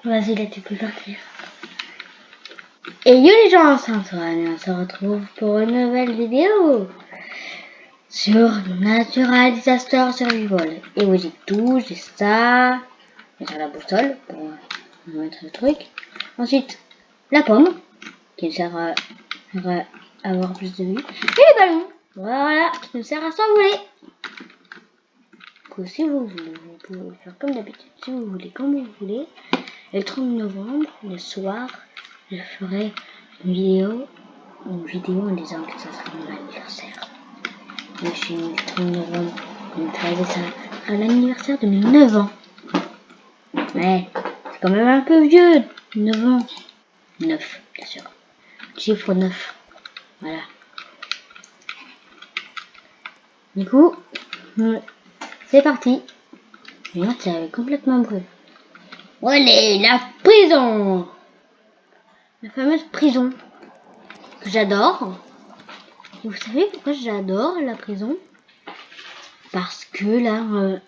Vas-y, là, tu peux partir. Et yo les gens, c'est Antoine, on se retrouve pour une nouvelle vidéo sur Natural Disaster Survival. Et oui, j'ai tout, j'ai ça, j'ai la boussole pour mettre le truc. Ensuite, la pomme, qui me sert à avoir plus de vie. Et le ballon, voilà, qui me sert à s'envoler. Si vous voulez, vous pouvez faire comme d'habitude, si vous voulez, comme vous voulez. Et le 30 novembre, le soir, je ferai une vidéo en disant que ça sera mon anniversaire. Je suis le 30 novembre, comme ça sera l'anniversaire de mes 9 ans. Mais c'est quand même un peu vieux, 9 ans. 9, bien sûr. Chiffre 9. Voilà. Du coup, c'est parti. Regarde, c'est complètement brûlé. Allez, la prison! La fameuse prison que j'adore. Et vous savez pourquoi j'adore la prison? Parce que là,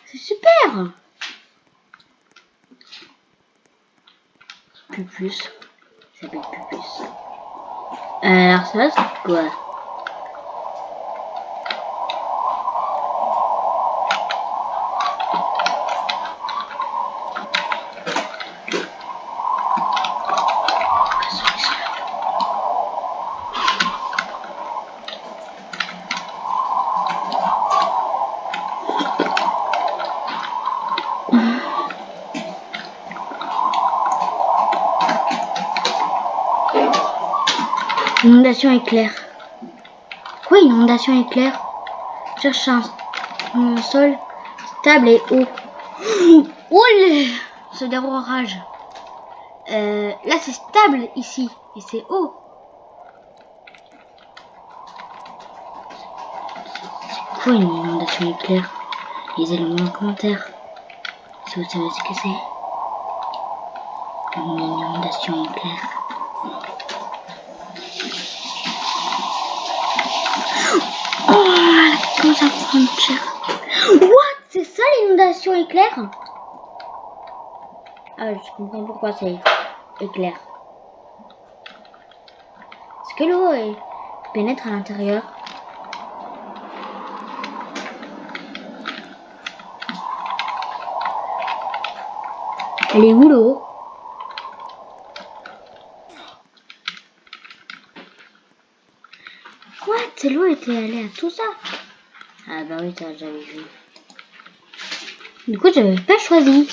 c'est super. Pupus, ça s'appelle Pupus. Alors ça, c'est quoi? Inondation éclair. Quoi, inondation éclair? Cherche un sol stable et haut. Oh, ce orage. Là, c'est stable ici et c'est haut. C'est quoi une inondation éclair? Lisez-le-moi en commentaire si vous savez ce que c'est. Une inondation éclair. Oh, comment ça prend cher. What? C'est ça l'inondation éclair? Ah, je comprends pourquoi c'est éclair. Est-ce que l'eau pénètre à l'intérieur? Elle est où l'eau? What? C'est l'eau était allée à tout ça? Ah bah oui, ça j'avais vu. Du coup, j'avais pas choisi.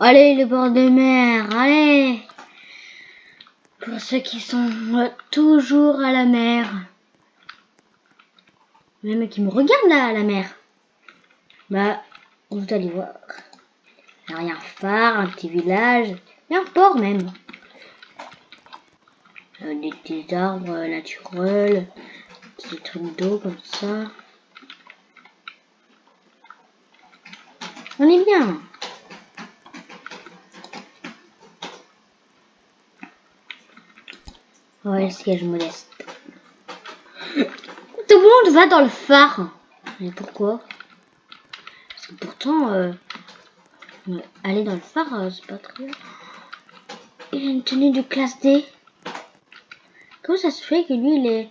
Allez, le bord de mer, allez! Pour ceux qui sont toujours à la mer. Même qui me regardent là, à la mer. Bah, vous allez voir. Il n'y a rien à phare, un petit village, et un port même. Des petits arbres naturels, des petits trucs d'eau comme ça. On est bien. Ouais, siège modeste. Tout le monde va dans le phare. Mais pourquoi? Parce que pourtant, aller dans le phare, c'est pas très bien. Il a une tenue de classe D. Comment ça se fait que lui,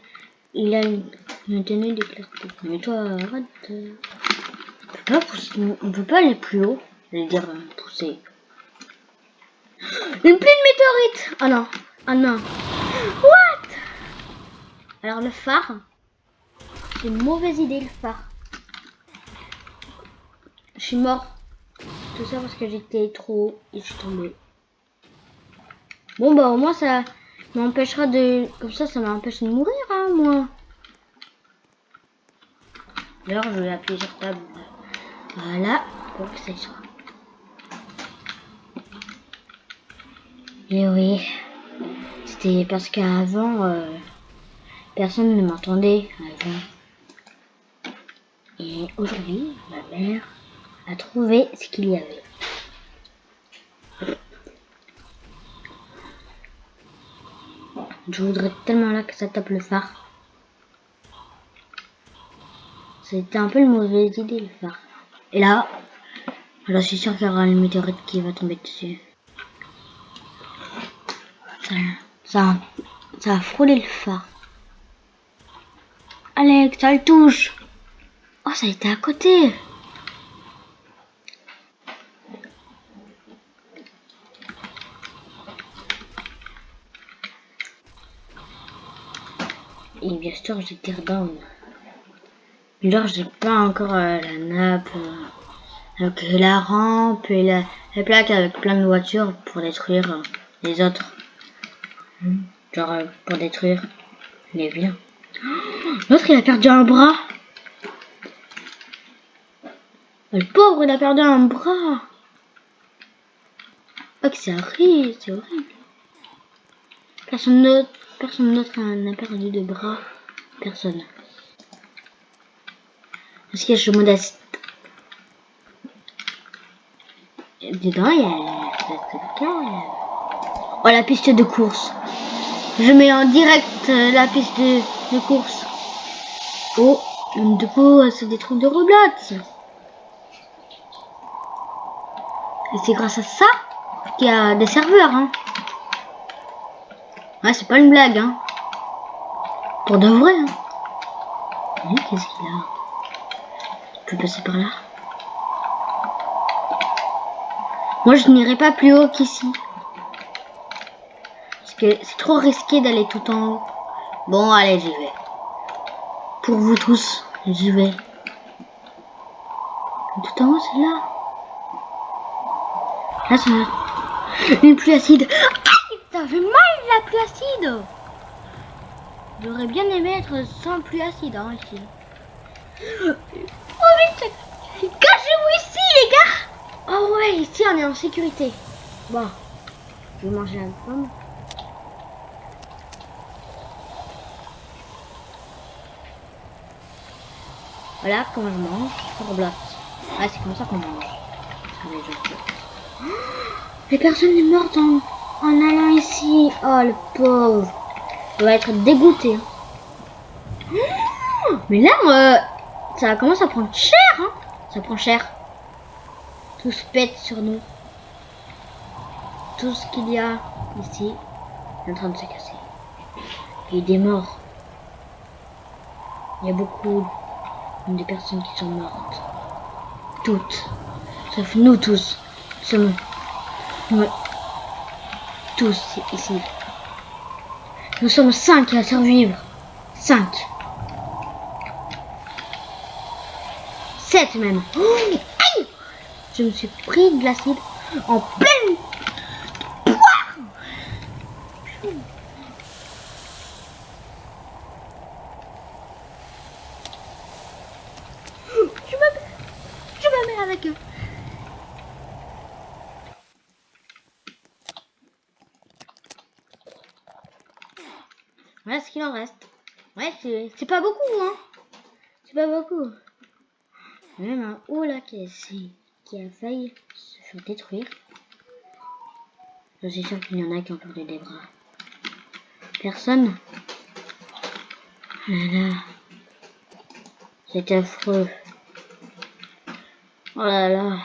il a une tenue de classe D? Mais toi, arrête. On peut pas aller plus haut. Je veux dire, pousser. Une pluie de météorites! Oh non. Oh non. What? Alors le phare, c'est une mauvaise idée le phare. Je suis mort. Tout ça parce que j'étais trop haut et je suis tombée. Bon bah au moins ça m'empêchera de... Comme ça m'empêche de mourir, hein, moi. D'ailleurs je vais appuyer sur table. Voilà, pour que ça y soit. Et oui, c'était parce qu'avant, personne ne m'entendait avant. Et aujourd'hui, ma mère a trouvé ce qu'il y avait. Je voudrais tellement là que ça tape le phare. C'était un peu une mauvaise idée le phare. Et là, Alors je suis sûr qu'il y aura une météorite qui va tomber dessus. Ça a frôlé le phare. Alex, ça le touche. Oh, ça a été à côté. Et bien sûr, j'ai tear down. Genre, j'ai pas encore la nappe, avec la rampe et la plaque avec plein de voitures pour détruire les autres. Genre, pour détruire les vilains. L'autre, il a perdu un bras. Le pauvre, il a perdu un bras. Oh, que c'est horrible, c'est horrible. Personne d'autre n'a perdu de bras. Personne. Parce que je me laisse. Dedans, il y a. Oh, la piste de course. Je mets en direct la piste de course. Oh, du coup, c'est des trucs de Roblox. Et c'est grâce à ça qu'il y a des serveurs, hein. Ouais, c'est pas une blague, hein. Pour de vrai, hein. Mais qu'est-ce qu'il a? Je peux passer par là. Moi, je n'irai pas plus haut qu'ici. Parce que c'est trop risqué d'aller tout en haut. Bon, allez, j'y vais. Pour vous tous, j'y vais. Tout en haut, c'est là. Là, ça va. Une pluie acide. Aïe, ça fait mal, la pluie acide. J'aurais bien aimé être sans pluie acide, hein, ici. Oh, vite. Cachez-vous ici, les gars. Oh ouais, ici, on est en sécurité. Bon, je vais manger la pomme. Voilà comment je mange sur Roblox. Ouais, c'est comme ça qu'on mange. Les personnes sont mortes en allant ici. Oh, le pauvre. Il va être dégoûté. Mais là, ça commence à prendre cher. Hein. Ça prend cher. Tout se pète sur nous. Tout ce qu'il y a ici est en train de se casser. Il y a des morts. Il y a beaucoup de personnes qui sont mortes. Toutes. Sauf nous tous. Nous sommes tous ici. Nous sommes 5 à survivre. 5. 7 même. Oh, aïe, je me suis pris de l'acide en pleine poire. Je me mets avec eux. Voilà ce qu'il en reste. Ouais, c'est pas beaucoup, hein. C'est pas beaucoup. Même un haut là qui a failli se faire détruire. Je suis sûr qu'il y en a qui ont perdu des bras. Personne. Oh là là. C'est affreux. Oh là là.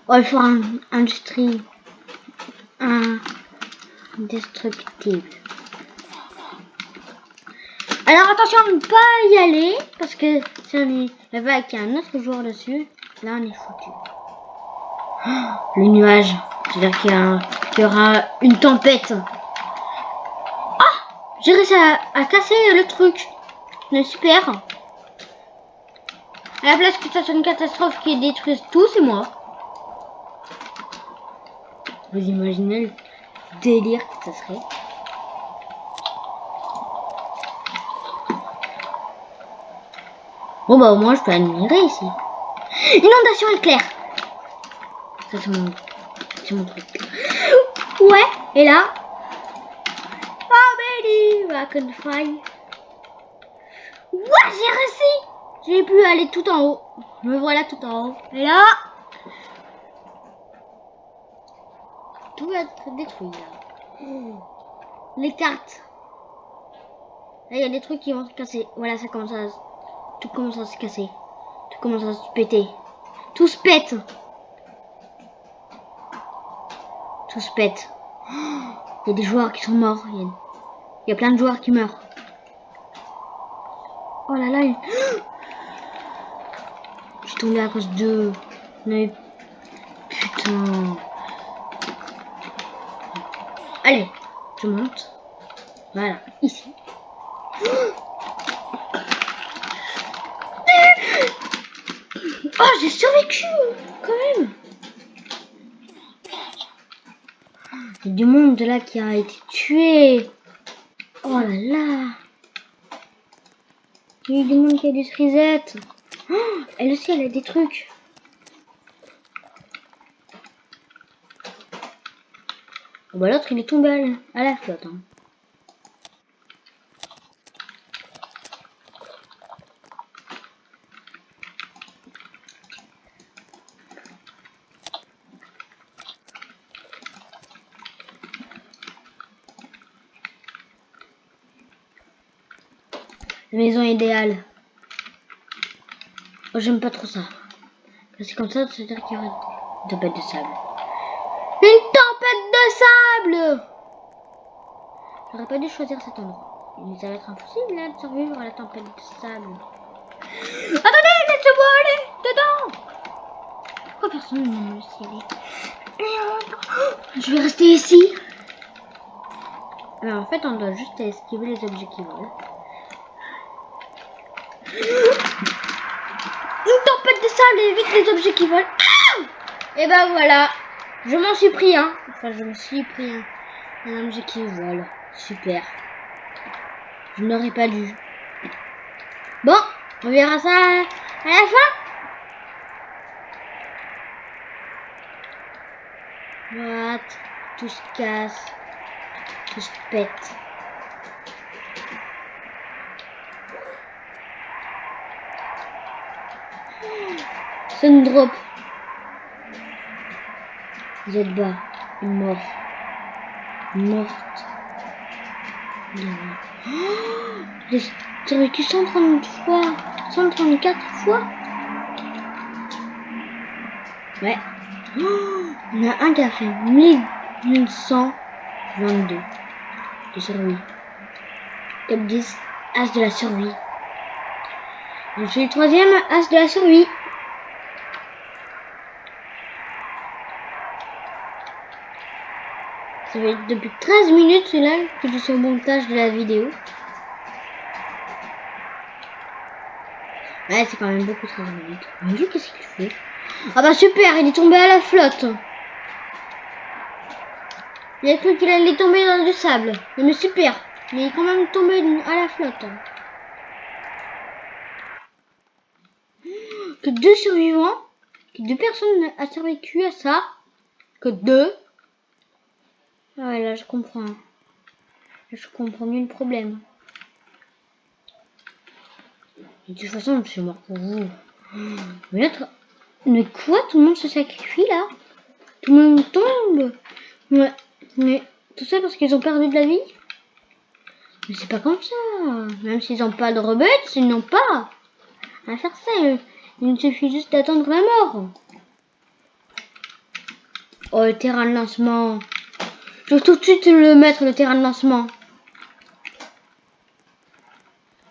Oh, il faut un industrie. Indestructible. Alors attention à ne pas y aller. Parce que si on y va avec un autre joueur dessus, là on est foutu. Oh, le nuage. C'est-à-dire qu'il y aura une tempête. Ah, j'ai réussi à casser le truc. C'est super. À la place que ça soit une catastrophe qui détruise tout, c'est moi. Vous imaginez le délire que ça serait? Bon bah au moins je peux admirer ici. Inondation éclair. Ça c'est mon truc. Ouais, et là. Oh baby, I can fly. Ouais, j'ai réussi. J'ai pu aller tout en haut. Me voilà tout en haut. Et là. Tout va être détruit là. Les cartes. Là il y a des trucs qui vont se casser. Voilà, ça commence à. Tout commence à se casser. Tout commence à se péter. Tout se pète. Tout se pète. Il y a des joueurs qui sont morts. Il y a plein de joueurs qui meurent. Oh là là. Je suis tombé à cause de... Mais... Putain. Allez, je monte. Voilà, ici. Oh, j'ai survécu quand même. Il y a du monde là qui a été tué. Oh là là. Il y a du monde qui a dû se reset. Oh, elle aussi, elle a des trucs. Oh bah l'autre, il est tombé à la flotte. Hein. La maison idéale. Oh, j'aime pas trop ça. Parce que comme ça, c'est-à-dire qu'il y aura une tempête de sable. Une tempête de sable! J'aurais pas dû choisir cet endroit. Mais ça va être impossible là de survivre à la tempête de sable. Attendez, laissez-moi aller dedans! Pourquoi personne ne me laisse y aller? Je vais rester ici. Alors, en fait, on doit juste esquiver les objets qui volent. Une tempête de sable et évite les objets qui volent. Ah! Et ben voilà. Je m'en suis pris un. Enfin, je me suis pris un objet qui vole. Super. Je n'aurais pas dû. Bon, on verra ça à la fin. What? Tout se casse. Tout se pète. Sundrop. Vous êtes bas. Une mort. Une morte. Oh, j'ai survécu 130 fois. 134 fois. Ouais. Oh, on a un qui a fait 1122 de survie. Top 10, as de la survie. Je suis le troisième as de la survie. Ça fait depuis 13 minutes là que je suis au montage de la vidéo. Ouais, c'est quand même beaucoup 13 minutes. Mais lui, qu'est-ce qu'il fait? Ah bah super, il est tombé à la flotte. Il a cru qu'il allait tomber dans du sable. Mais super, il est quand même tombé à la flotte. Que 2 survivants, que 2 personnes a survécu à ça. Que 2. Ah ouais, là je comprends. Là, je comprends mieux le problème. Et de toute façon, je suis mort pour vous. Mais quoi? Tout le monde se sacrifie là? Tout le monde tombe? Mais tout ça parce qu'ils ont perdu de la vie? Mais c'est pas comme ça. Même s'ils n'ont pas de rebelles, ils n'ont pas à faire ça. Il suffit juste d'attendre la mort. Oh, le terrain de lancement. Je vais tout de suite le mettre, le terrain de lancement.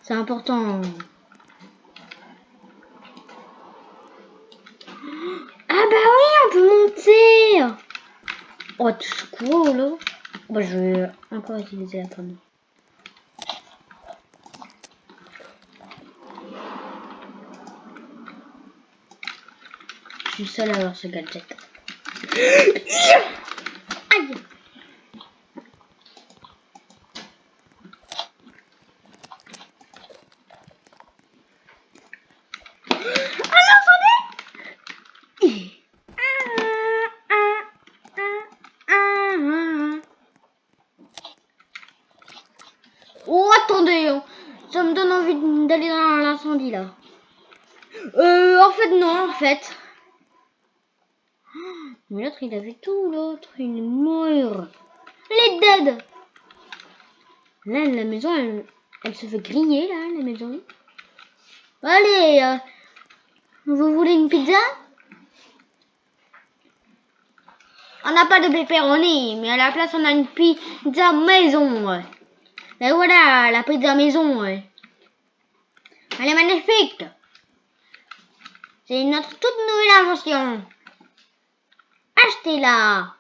C'est important. Ah bah oui, on peut monter. Oh, tout ce gros là. Bah, je vais encore utiliser la pomme. Je suis seule à avoir ce gadget. Aïe. Oh, attendez, ça me donne envie d'aller dans l'incendie là. En fait, non, en fait. Mais l'autre, il a vu tout, l'autre, il est mort. Elle est dead. Là, la maison, elle se fait griller, là, la maison. Allez, Vous voulez une pizza? On n'a pas de pepperoni, mais à la place, on a une pizza maison. Et voilà, la pizza maison. Elle est magnifique. C'est notre toute nouvelle invention. Achetez-la.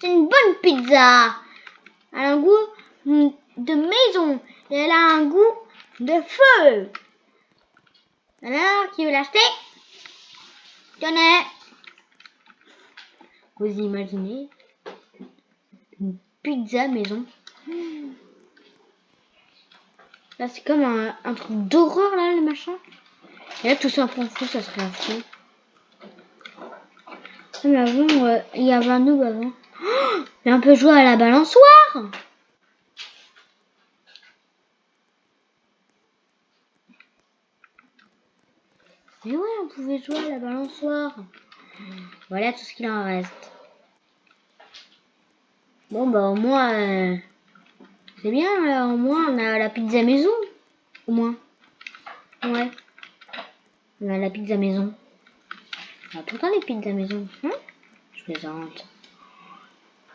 C'est une bonne pizza. Elle a un goût de maison. Et elle a un goût de feu. Alors, qui veut l'acheter? Tenez. Vous imaginez une pizza maison? Là, c'est comme un truc d'horreur, là, le machin. Et là, tout ça en fou, ça serait affreux. Mais avant, il y avait un noob avant. Oh, mais on peut jouer à la balançoire. Mais ouais, on pouvait jouer à la balançoire. Voilà tout ce qu'il en reste. Bon, bah au moins, c'est bien. Là, au moins, on a la pizza maison. Au moins. Ouais. On a la pizza maison. On a tout le temps les pizzas maison. Hein? Je plaisante.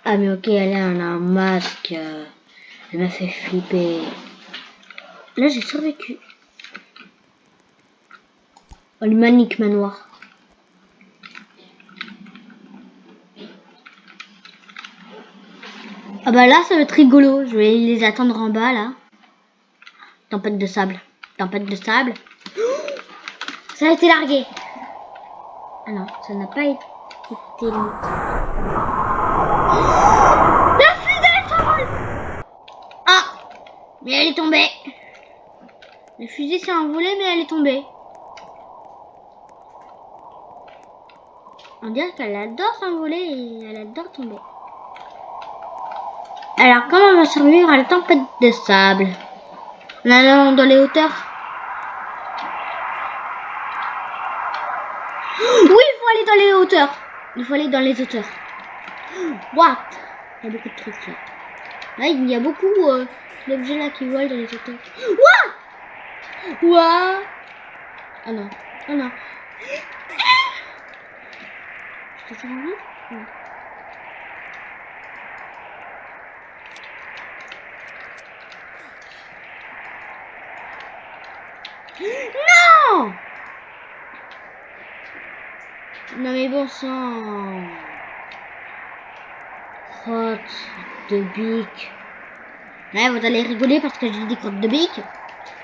Ah mais ok, elle a un masque. Elle m'a fait flipper. Là, j'ai survécu. Oh, le Manic Manoir. Ah bah là, ça va être rigolo. Je vais les attendre en bas, là. Tempête de sable. Tempête de sable. Ça a été largué. Ah non, ça n'a pas été... La fusée s'envole. Ah, mais elle est tombée. La fusée s'est envolée, mais elle est tombée. On dirait qu'elle adore s'envoler et elle adore tomber. Alors, comment on va survivre à la tempête de sable? En allant dans les hauteurs? Oui, il faut aller dans les hauteurs. Il faut aller dans les hauteurs. What? Il y a beaucoup de trucs là. Là, il y a beaucoup d'objets là qui volent dans les hauteurs. What? What? Oh non. Oh non. Je te sens envie? Non. Non! Non mais bon sang. Crotte de bique. Ouais, vous allez rigoler parce que j'ai dit crotte de bique.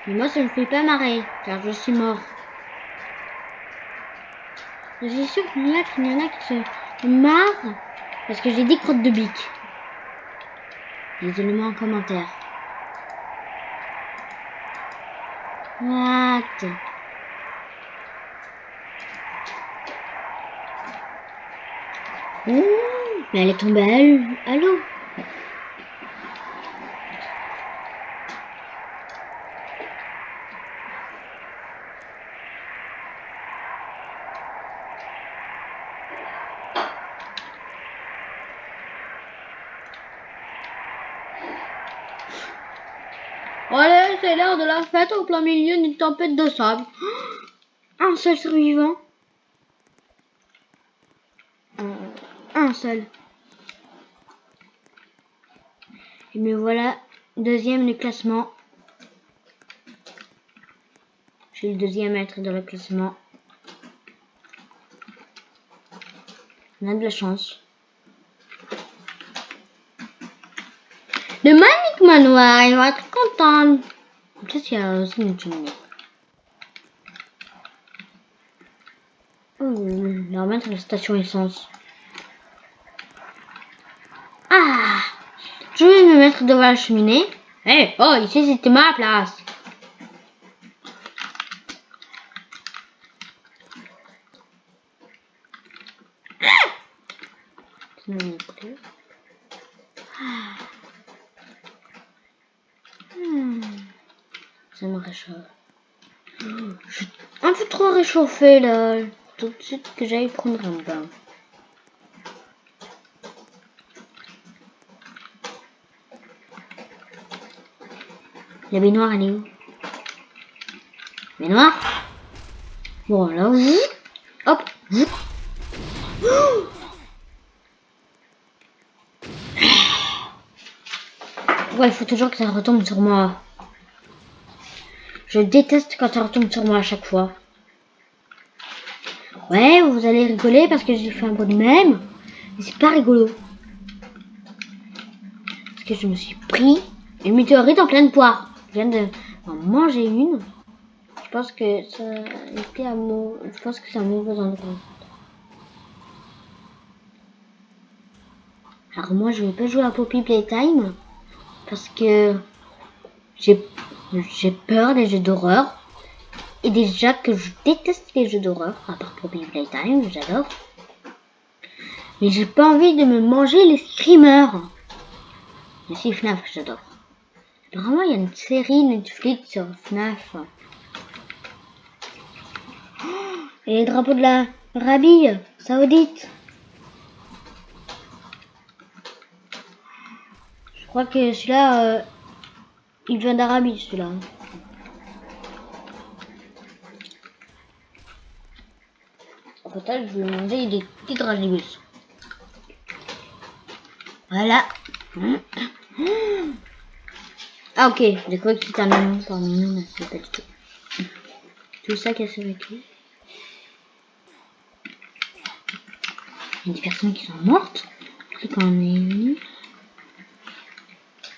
Mais moi, ça me fait pas marrer, car je suis mort. Je suis sûre qu'il y en a qui se marrent parce que j'ai dit crotte de bique. Désolé-moi en commentaire. What? Ouh, mais elle est tombée à l'eau. Allez, c'est l'heure de la fête au plein milieu d'une tempête de sable. Un seul survivant. Un seul. Et me voilà, deuxième du classement. Je suis le deuxième à être dans le classement. On a de la chance. Le Manic Manoir, il va être content. Peut-être qu'il y a aussi une cheminée. Oh, on va mettre la station essence. Ah, je vais me mettre devant la cheminée. Eh, oh, ici c'était ma place. Ça me réchauffe. Je suis un peu trop réchauffée là. Tout de suite que j'aille prendre un bain. La baignoire elle est où? Baignoire? Bon, là, oui. Hop. Ouais, il faut toujours que ça retombe sur moi. Je déteste quand ça retombe sur moi à chaque fois. Ouais, vous allez rigoler parce que j'ai fait un bruit de même. Mais c'est pas rigolo. Parce que je me suis pris une météorite en pleine poire. Je viens de en manger une. Je pense que ça était à mon... Je pense que c'est un mauvais endroit. Alors moi, je vais pas jouer à Poppy Playtime. Parce que j'ai peur des jeux d'horreur. Et déjà que je déteste les jeux d'horreur. À part Poppy Playtime, j'adore. Mais j'ai pas envie de me manger les screamers. Mais si FNAF, j'adore. Apparemment, il y a une série Netflix sur FNAF. Et les drapeaux de la Arabie Saoudite. Je crois que celui-là, il vient d'Arabie, celui-là. Peut-être je vais manger des petits dragibus. Voilà. Ah ok, j'ai cru que c'était un mignon par mignon, mais c'est pas du tout. Tout ça cassé avec lui. Il y a des personnes qui sont mortes. C'est quand même...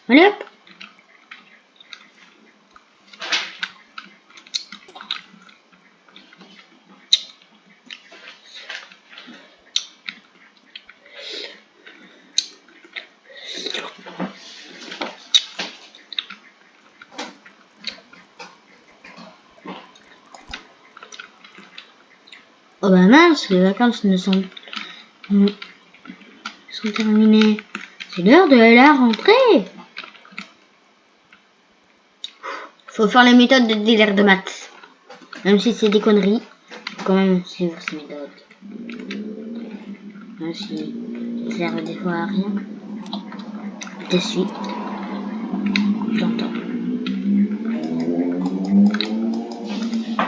Allez hop. Oh bah mince, les vacances sont terminées. C'est l'heure de la rentrée. Faut faire les méthodes de délire de maths. Même si c'est des conneries, faut quand même suivre ces méthodes. Même si ça sert des fois à rien. Je suis. J'entends.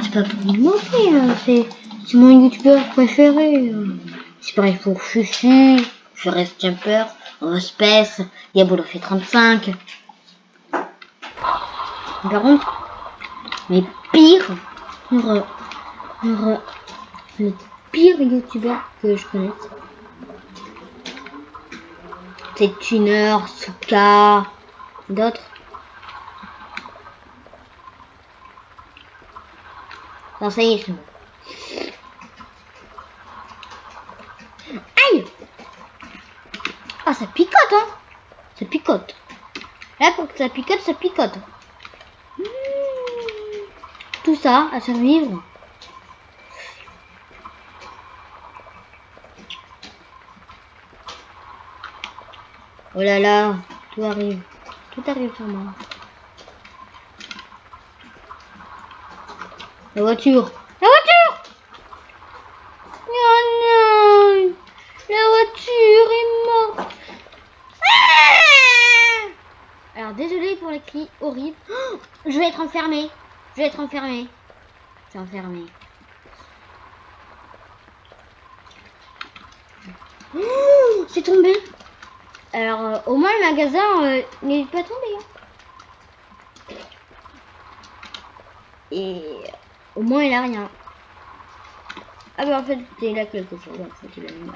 C'est pas pour me moquer, hein. C'est mon youtubeur préféré. C'est pareil pour Fufu, Forest Jumper, Space, Diabolo fait 35. Par contre, mais pire, le pire youtubeur que je connaisse, c'est Tuner, Suka, d'autres. Non, ça y est, c'est bon. Aïe! Ah, ça picote, hein! Ça picote. Là, pour que ça picote, ça picote. Tout ça à survivre. Oh là là, tout arrive. Tout arrive sur moi. La voiture. La voiture! Oh non! La voiture est morte. Ah! Alors désolé pour les cris horribles. Oh, je vais être enfermée. Je vais être enfermée. Je suis enfermée. Oh, c'est tombé. Alors au moins le magasin n'est pas tombé. Hein. Et au moins il a rien. Ah bah en fait il a quelque chose. En fait il a mis mal.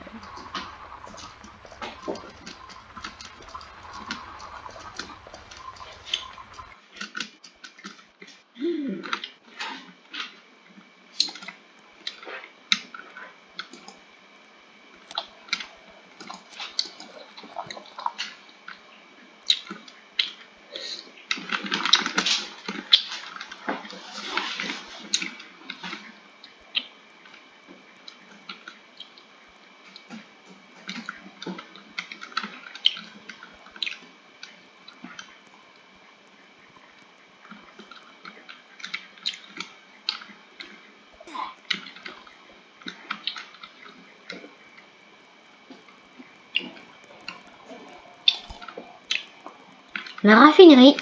La raffinerie.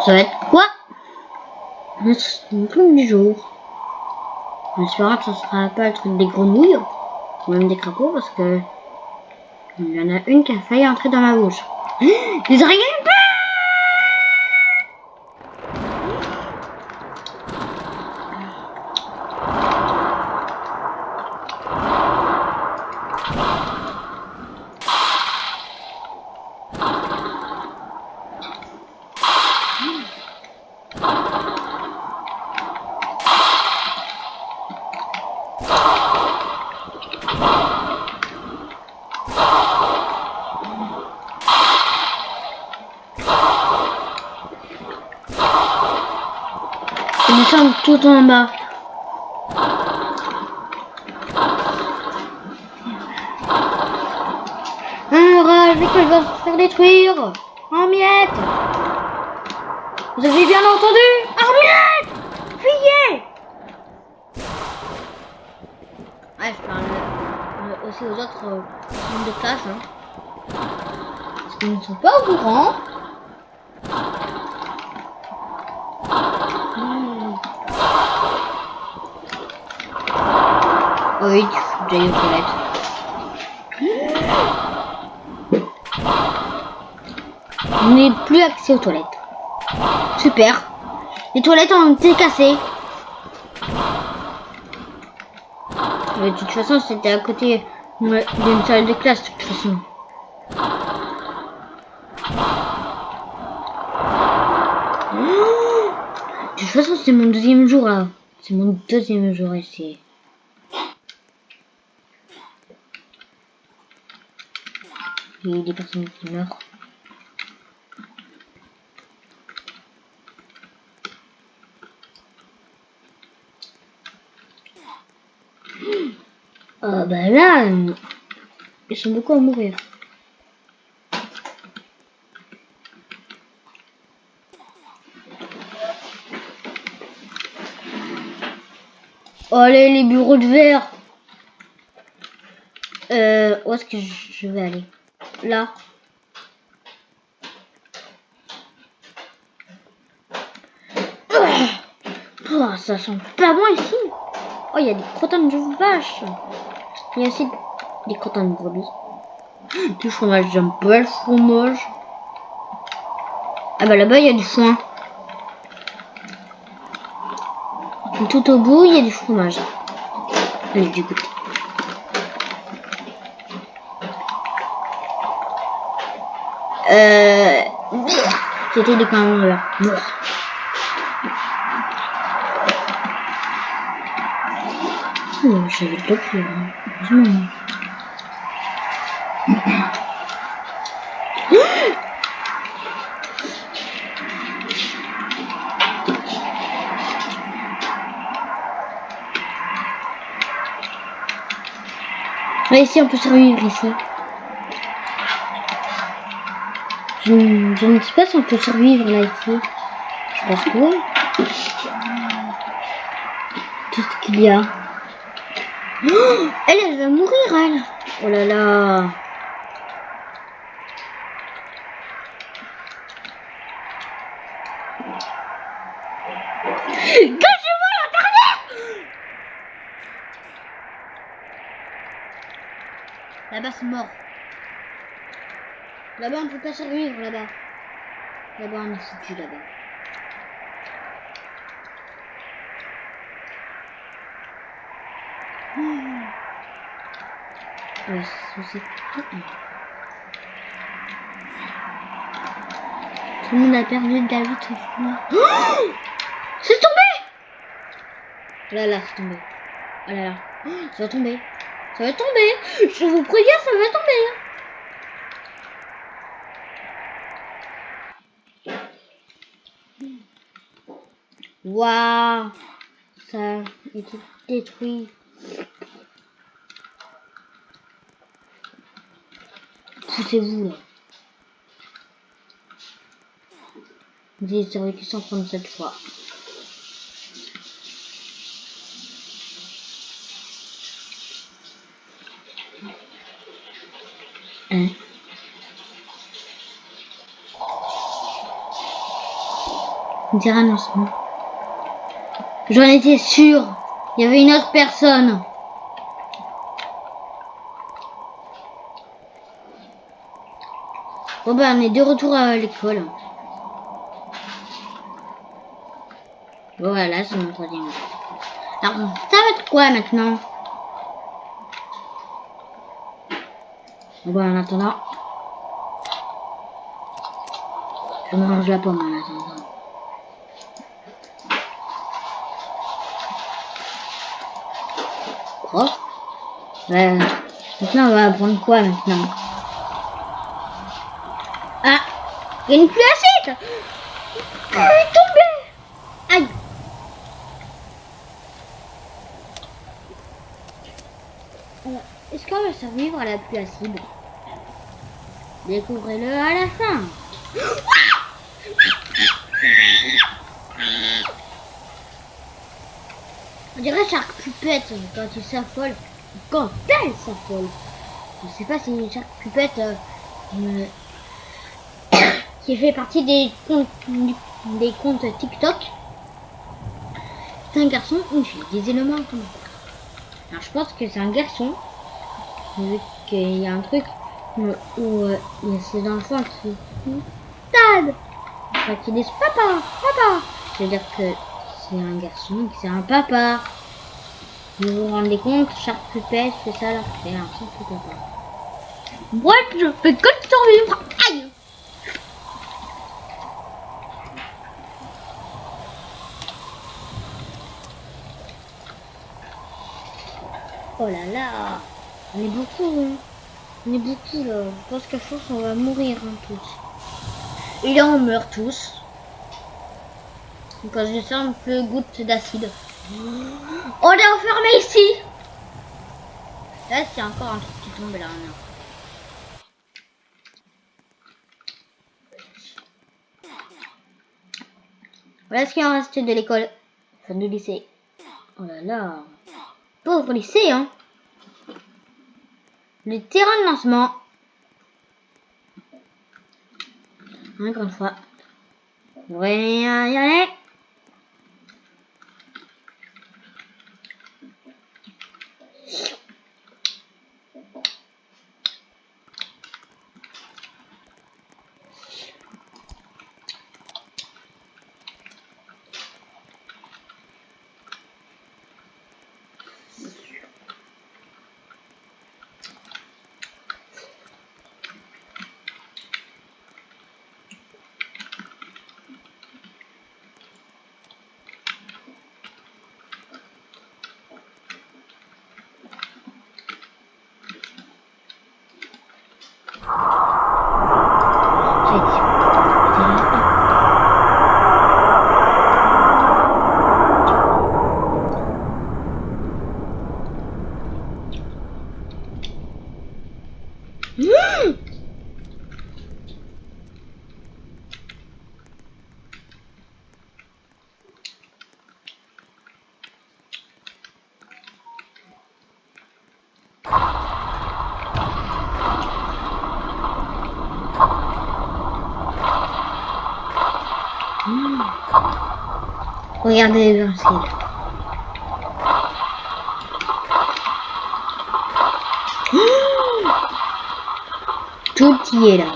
Ça va être quoi? Notre truc du jour. En espérant que ce sera pas le truc des grenouilles ou même des crapauds parce que il y en a une qui a failli entrer dans ma bouche. Des araignées! Nous sommes tout en bas. Un orage, l'école va se faire détruire en miettes. Vous avez bien entendu? En miettes! Fuyez! Ouais, je parle aussi aux autres membres de classe. Hein. Parce qu'ils ne sont pas au courant. Oh oui, il faut que j'aille aux toilettes. Je n'ai plus accès aux toilettes. Super. Les toilettes ont été cassées. Mais de toute façon, c'était à côté d'une salle de classe, de toute façon. De toute façon, c'est mon deuxième jour là. C'est mon deuxième jour ici. Il y a des personnes qui meurent. Bah là, ils sont beaucoup à mourir. Oh, allez, les bureaux de verre. Où est-ce que je vais aller? Là. Oh, ça sent pas bon ici. Oh, il y a des crottins de vache. Il y a aussi des crottins de brebis. Du fromage, j'aime pas le fromage. Ah bah là-bas, il y a du foin. Tout au bout, il y a du fromage. Allez, du goûter. C'était des commandants là. J'avais pas pu. Mais ici, on peut survivre ici. Je ne sais pas si on peut survivre là ici. Je pense que oui. Qu'est-ce qu'il y a? Oh, elle va mourir, elle. Oh là là. Cachez-moi l'intérieur. Là-bas, c'est mort. Là-bas, on peut pas survivre, là-bas. Là-bas, on est foutu, là-bas. Ouais, c'est... Tout le monde a perdu David au fond. Oh, c'est tombé. Oh là là, c'est tombé. Oh là là. Oh, ça va tomber. Ça va tomber. Je vous préviens, ça va tomber. Waouh. Ça a été détruit. Foutez-vous là. J'ai survécu sans prendre cette fois. Hein? Dire un lancement. J'en étais sûre. Il y avait une autre personne. Bon bah on est de retour à l'école. Voilà, c'est mon troisième. Alors, ça va être quoi maintenant? Bon, en attendant, je mange la pomme en attendant. Quoi? Maintenant, on va apprendre quoi maintenant? Ah, il y a une pluie acide! Je suis tombée! Aïe! Alors, est-ce qu'on va survivre à la pluie acide? Découvrez-le à la fin! On dirait Shark Pupette quand il s'affole. Quand elle s'affole. Je sais pas si Shark Pupette qui fait partie des comptes TikTok. C'est un garçon ou une fille? Disez-le moi en commentaire. Alors je pense que c'est un garçon. Vu qu'il y a un truc où il y a ses enfants qui Dad, enfin, qui disent papa, papa. Ça veut dire que c'est un garçon, que c'est un papa. Vous vous rendez compte, Shark Pupette, c'est ça là, c'est un simple papa. Moi, je fais que de survivre. Aïe. Oh là là, on est beaucoup, hein. On est beaucoup là. Je pense qu'à force on va mourir hein, tous. Et là on meurt tous. Quand je sens que goutte d'acide. On est enfermé ici. Là c'est encore un truc qui tombe là. Voilà ce qu'il en reste de l'école. Fin du lycée. Oh là là. Pauvre lycée hein. Le terrain de lancement. Encore une fois. On va y aller. Regardez le ciel. Tout y est là.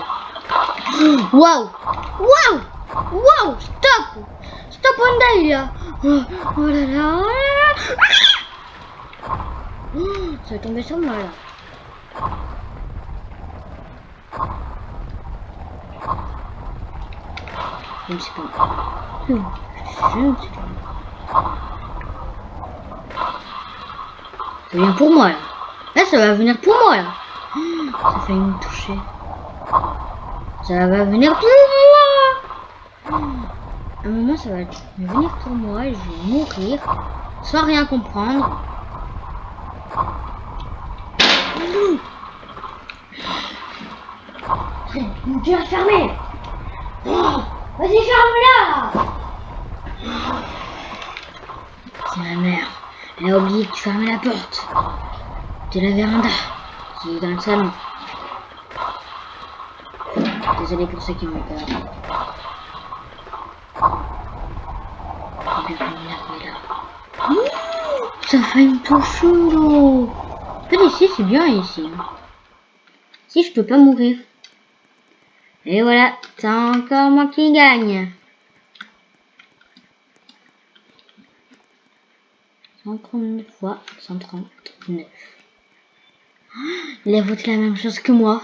Waouh! Waouh! Waouh! Stop! Stop on die là! Oh là là! Ça va tomber sur moi là. Je ne sais pas. Je ne sais pas. Ça vient pour moi là. Là ça va venir pour moi là. Ça fait me toucher. Ça va venir pour moi. À un moment ça va venir pour moi et je vais mourir sans rien comprendre. Tu vas fermer. Vas-y ferme-la. C'est ma mère. Elle a oublié de fermer la porte de la véranda qui est dans le salon. Désolé pour ceux qui ont eu peur. vais m'énerver là. Ça fait une touche l'eau. En fait ici c'est bien ici. Si je peux pas mourir. Et voilà, c'est encore moi qui gagne. 139 fois 139. Il a voté la même chose que moi.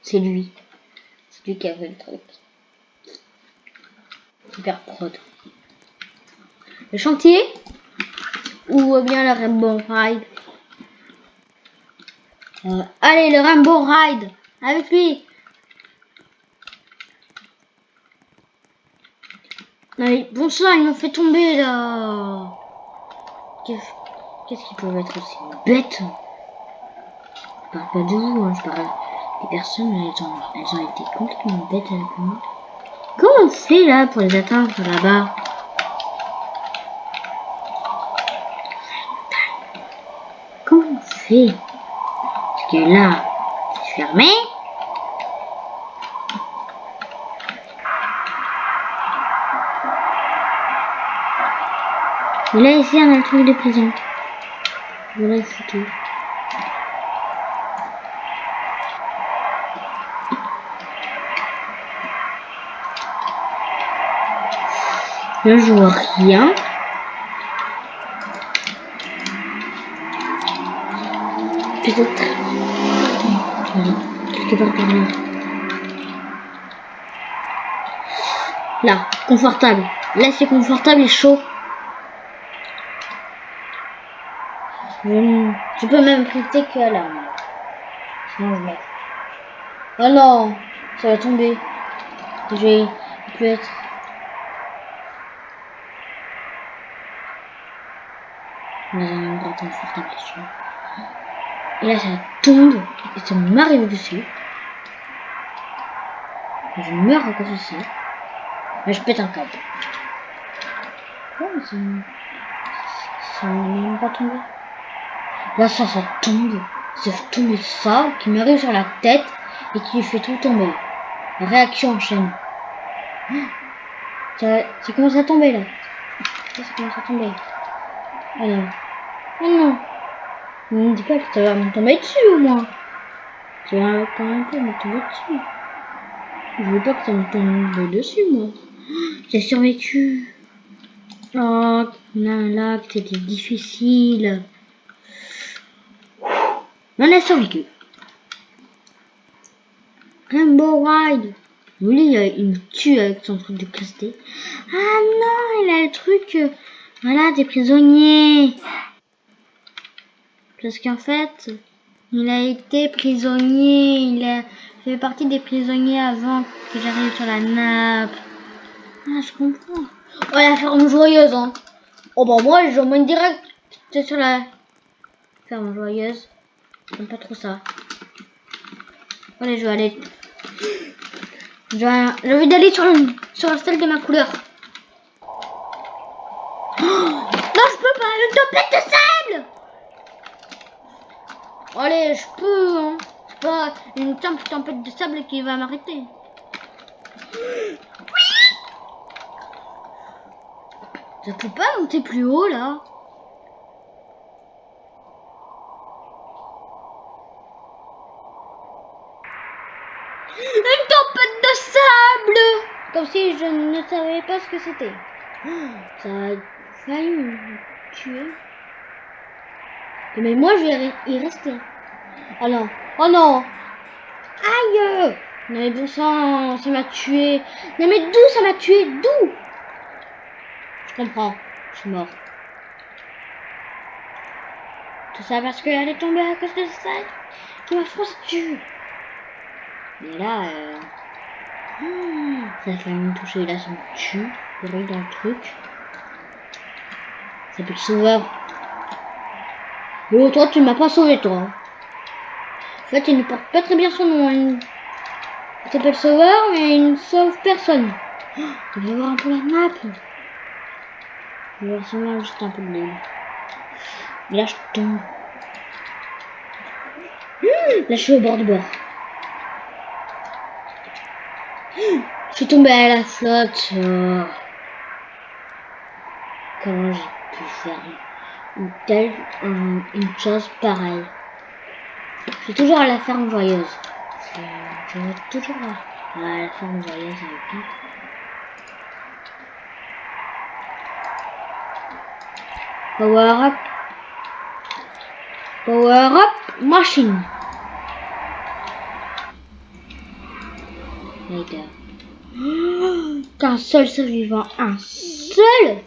C'est lui. C'est lui qui a fait le truc. Super prod. Le chantier ou bien le Rainbow Ride. Allez, le Rainbow Ride avec lui. Allez, bon ça, ils m'ont fait tomber là. Qu'est-ce qui peut être aussi bête? Je parle pas de vous, hein, je parle des personnes, elles ont été complètement bêtes avec moi. Comment on fait là pour les atteindre là-bas? Comment on fait? Parce que là, c'est fermé. Et là, ici, on a le truc de prison. Voilà, c'est tout. Là, je vois rien. Peut-être. Allez, quelque part par là. Là, confortable. Là, c'est confortable et chaud. Je peux même cliquer que là. Sinon, je meurs. Oh non, ça va tomber. Je vais plus être. Dans un endroit confortable et chaud. Et là, ça tombe. Et ça m'arrive dessus. Je meurs encore ici. Mais je pète un câble. Oh, ça n'est même pas tombé. Là, ça tombe. Ça fait tomber ça, qui m'arrive sur la tête et qui fait tout tomber. Réaction en chaîne. Ça commence à tomber là. Ça commence à tomber. Oh non. Oh non. Ne me dis pas que ça va me tomber dessus au moins. Ça va quand même pas me tomber dessus. Je veux pas que ça me tombe dessus moi. J'ai survécu. Oh, là, c'était difficile. On a survécu. Rainbow Ride. Lui, il me tue avec son truc de cristal. Ah non, il a le truc, voilà, des prisonniers. Parce qu'en fait, il a été prisonnier. Il a fait partie des prisonniers avant que j'arrive sur la nappe. Ah, je comprends. Oh, la ferme joyeuse, hein. Oh, bah, moi, j'emmène direct sur la ferme joyeuse. J'aime pas trop ça. Allez, je vais aller. J'ai envie d'aller sur la salle de ma couleur. Oh, non, je peux pas. Une tempête de sable. Allez, je peux. Hein. C'est pas une tempête de sable qui va m'arrêter. Oui. Je peux pas monter plus haut là. Une tempête de sable. Comme si je ne savais pas ce que c'était. Ça a failli me tuer. Mais moi, je vais y rester. Oh non. Oh non. Aïe. Non mais bon sang, ça m'a tué. Non mais d'où ça m'a tué? D'où? Je comprends. Je suis mort. Tout ça parce qu'elle est tombée à cause de ça qui m'a foutu. Mais là, ça a failli me toucher. Là, ça me tue. Direct dans le truc. Ça s'appelle Sauveur. Oh, toi, tu m'as pas sauvé, toi. En fait, il ne porte pas très bien son nom. Il s'appelle Sauveur, mais il ne sauve personne. Oh, il va voir un peu la map. Il va voir seulement juste un peu de l'île. Et là, je tombe. Là, je suis au bord du bord. Je suis tombée à la flotte. Comment j'ai pu faire une chose pareille? Je suis toujours à la ferme joyeuse. Je vais toujours à la ferme joyeuse avec lui. Power up. Power up machine. Qu'un seul survivant. Un seul